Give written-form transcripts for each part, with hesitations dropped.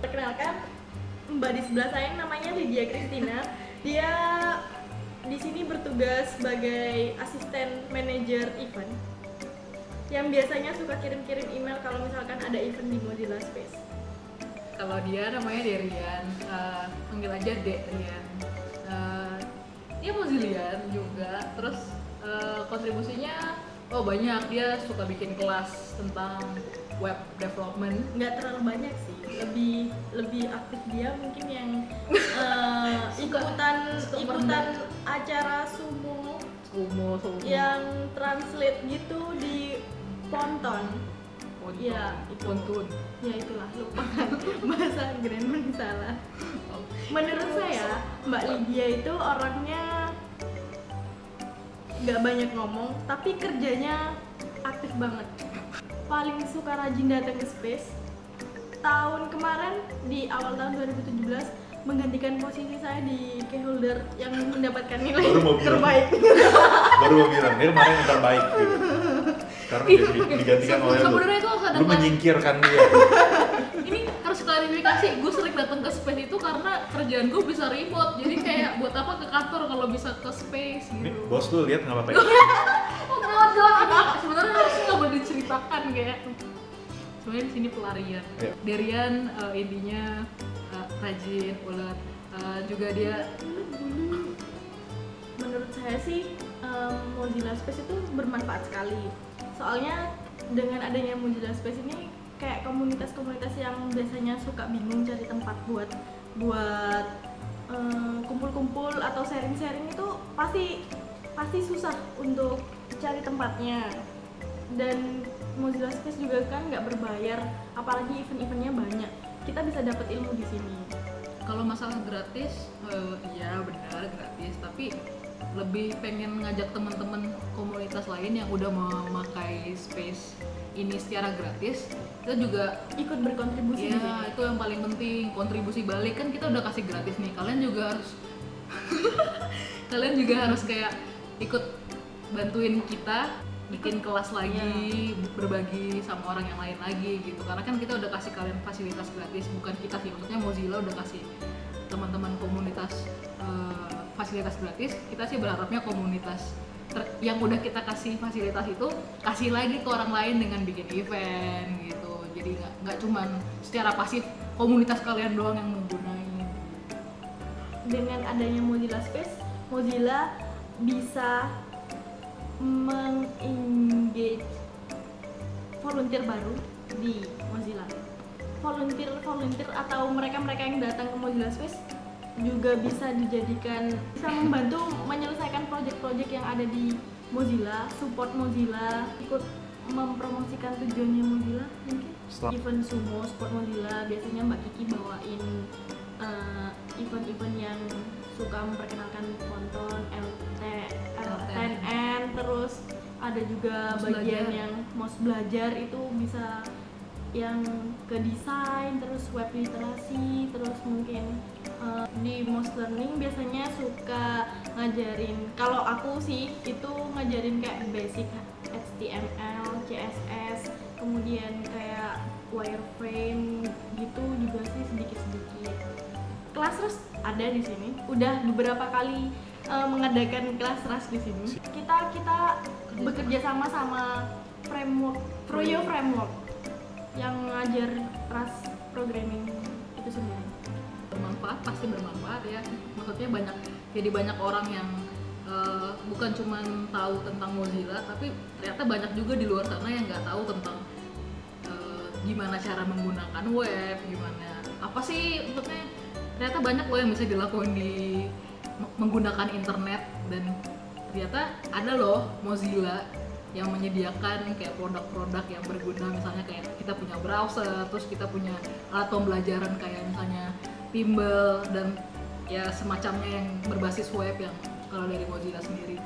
Perkenalkan, Mbak di sebelah saya namanya Lydia Christina. Dia di sini bertugas sebagai asisten manajer event yang biasanya suka kirim-kirim email kalau misalkan ada event di Mozilla Space. Kalau dia namanya Derian, panggil aja Derian. Dia Mozillian juga, terus kontribusinya banyak. Dia suka bikin kelas tentang web development. Nggak terlalu banyak sih, lebih aktif dia mungkin yang ikutan acara sumo yang translate gitu di Ponton. Ya, Pontun. Ya itulah, lupa kan bahasa Grandman salah. Menurut saya, Mbak Lydia itu orangnya nggak banyak ngomong, tapi kerjanya aktif banget. Paling suka rajin datang ke Space. Tahun kemarin di awal tahun 2017 menggantikan posisi saya di keyholder yang mendapatkan nilai terbaik. Baru mau bilang, dia kemarin yang terbaik gitu. Karena digantikan oleh lu. Sebenarnya itu harus ada Lu menyingkirkan dia. Ini harus klarifikasi, gue sering datang ke Space itu karena kerjaan gue bisa remote. Jadi kayak buat apa ke kantor kalau bisa ke Space gitu. Nih, bos lu lihat nggak apa-apa ya? Sebenarnya harusnya nggak boleh diceritakan kayak. Sebenarnya di sini pelarian. Ya. Derian intinya rajin, ulet, juga dia. Menurut saya sih Mozilla Space itu bermanfaat sekali. Soalnya dengan adanya Mozilla Space ini kayak komunitas-komunitas yang biasanya suka bingung cari tempat buat kumpul-kumpul atau sharing-sharing itu pasti susah untuk cari tempatnya. Dan Mozilla Space juga kan nggak berbayar, apalagi event-eventnya banyak. Kita bisa dapat ilmu di sini. Kalau masalah gratis, iya benar gratis, tapi lebih pengen ngajak teman-teman komunitas lain yang udah memakai Space ini secara gratis, kita juga ikut berkontribusi. Iya, itu yang paling penting, kontribusi balik. Kan kita udah kasih gratis nih, kalian juga harus kayak ikut bantuin kita bikin kelas lagi, berbagi sama orang yang lain lagi gitu. Karena kan kita udah kasih kalian fasilitas gratis, bukan kita sih, maksudnya Mozilla udah kasih teman-teman komunitas fasilitas gratis. Kita sih berharapnya komunitas yang udah kita kasih fasilitas itu kasih lagi ke orang lain dengan bikin event gitu. Jadi nggak cuman secara pasif komunitas kalian doang yang menggunakan. Dengan adanya Mozilla Space, Mozilla bisa mengengage volunteer baru di Mozilla. Volunteer atau mereka yang datang ke Mozilla Space juga bisa membantu menyelesaikan proyek-proyek yang ada di Mozilla, support Mozilla, ikut mempromosikan tujuannya Mozilla mungkin. Event sumo support Mozilla, biasanya Mbak Kiki bawain event-event yang suka memperkenalkan Ponton, LTN, terus ada juga bagian yang MOS belajar itu bisa yang ke desain, terus web literasi, terus mungkin di MOS Learning biasanya suka ngajarin, kalau aku sih itu ngajarin kayak basic HTML, CSS, kemudian kayak wireframe gitu juga sih sedikit-sedikit. Kelas RAS ada di sini, udah beberapa kali mengadakan kelas RAS di sini. Kita bekerja sama Froyo Framework yang ngajar RAS programming itu sendiri. Pasti bermanfaat ya. Maksudnya banyak orang yang bukan cuma tahu tentang Mozilla, tapi ternyata banyak juga di luar sana yang nggak tahu tentang gimana cara menggunakan web, gimana apa sih maksudnya. Ternyata banyak loh yang bisa dilakukan di menggunakan internet, dan ternyata ada loh Mozilla yang menyediakan kayak produk-produk yang berguna, misalnya kayak kita punya browser, terus kita punya alat pembelajaran kayak misalnya Bimbel dan ya semacamnya yang berbasis web yang kalau dari Mozilla sendiri.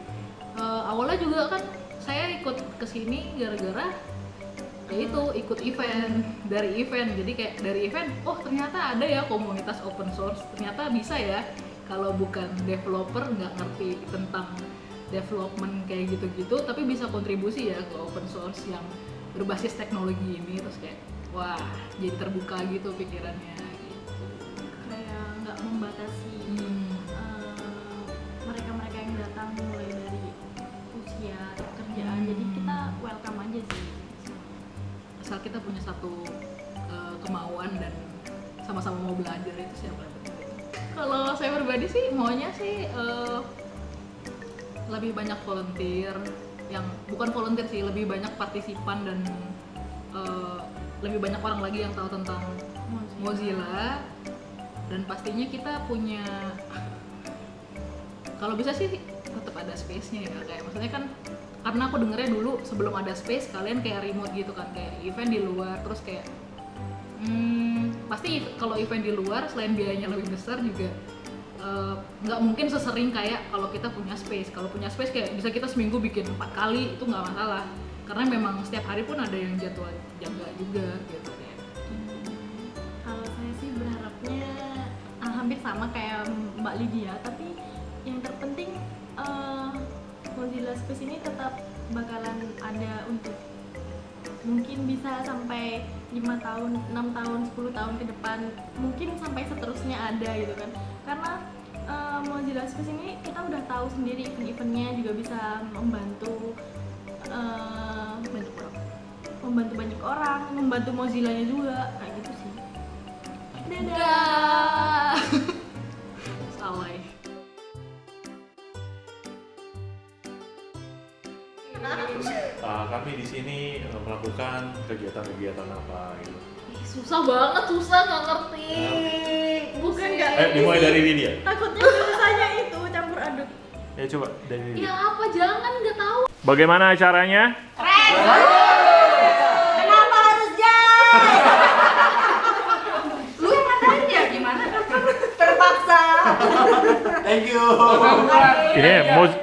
Awalnya juga kan saya ikut kesini gara-gara ya itu ikut event, jadi kayak dari event ternyata ada ya komunitas open source, ternyata bisa ya kalau bukan developer nggak ngerti tentang development kayak gitu-gitu tapi bisa kontribusi ya ke open source yang berbasis teknologi ini, terus kayak wah jadi terbuka gitu pikirannya gitu. nggak membatasi mereka-mereka yang datang mulai dari usia atau pekerjaan. Jadi kita welcome aja sih. Asal kita punya satu kemauan dan sama-sama mau belajar, itu sih yang paling penting. Kalau saya pribadi sih maunya sih lebih banyak volunteer, yang bukan volunteer sih, lebih banyak partisipan dan lebih banyak orang lagi yang tahu tentang Mozilla. Dan pastinya kita punya, kalau bisa sih tetap ada space-nya ya, kayak maksudnya kan karena aku dengernya dulu sebelum ada space kalian kayak remote gitu kan, kayak event di luar, terus kayak pasti kalau event di luar selain biayanya lebih besar juga nggak mungkin sesering kayak kalau kita punya space. Kalau punya space kayak bisa kita seminggu bikin 4 kali, itu nggak masalah, karena memang setiap hari pun ada yang jadwal jaga juga gitu kayak. Kalau saya sih berharapnya hampir sama kayak Mbak Lydia, tapi yang terpenting Mozilla Space ini tetap bakalan ada untuk mungkin bisa sampai 5 tahun, 6 tahun, 10 tahun ke depan, mungkin sampai seterusnya ada gitu kan. Karena Mozilla Space ini kita udah tahu sendiri event-eventnya juga bisa membantu banyak orang, membantu Mozilla-nya juga, kayak gitu sih. Dadah. Salah. Kami di sini melakukan kegiatan-kegiatan apa gitu. Susah banget, susah nggak ngerti. Bukan nggak Dimulai dari Lydia. takutnya bahasanya itu campur aduk. Ya coba dari Lydia. Ya apa, jangan, nggak tahu. Bagaimana acaranya? Kenapa harus Lu yang nanya gimana kan? terpaksa? Thank you. Ini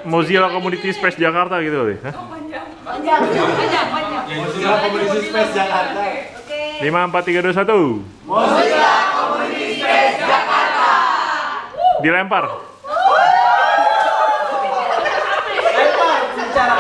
Mozilla Community Space Jakarta gitu kali. Hah? Panjang. Mozilla Community Space Jakarta. 5, 4, 3, 2, 1. Mozilla Community Space Jakarta. Dilempar. Lempar bicara.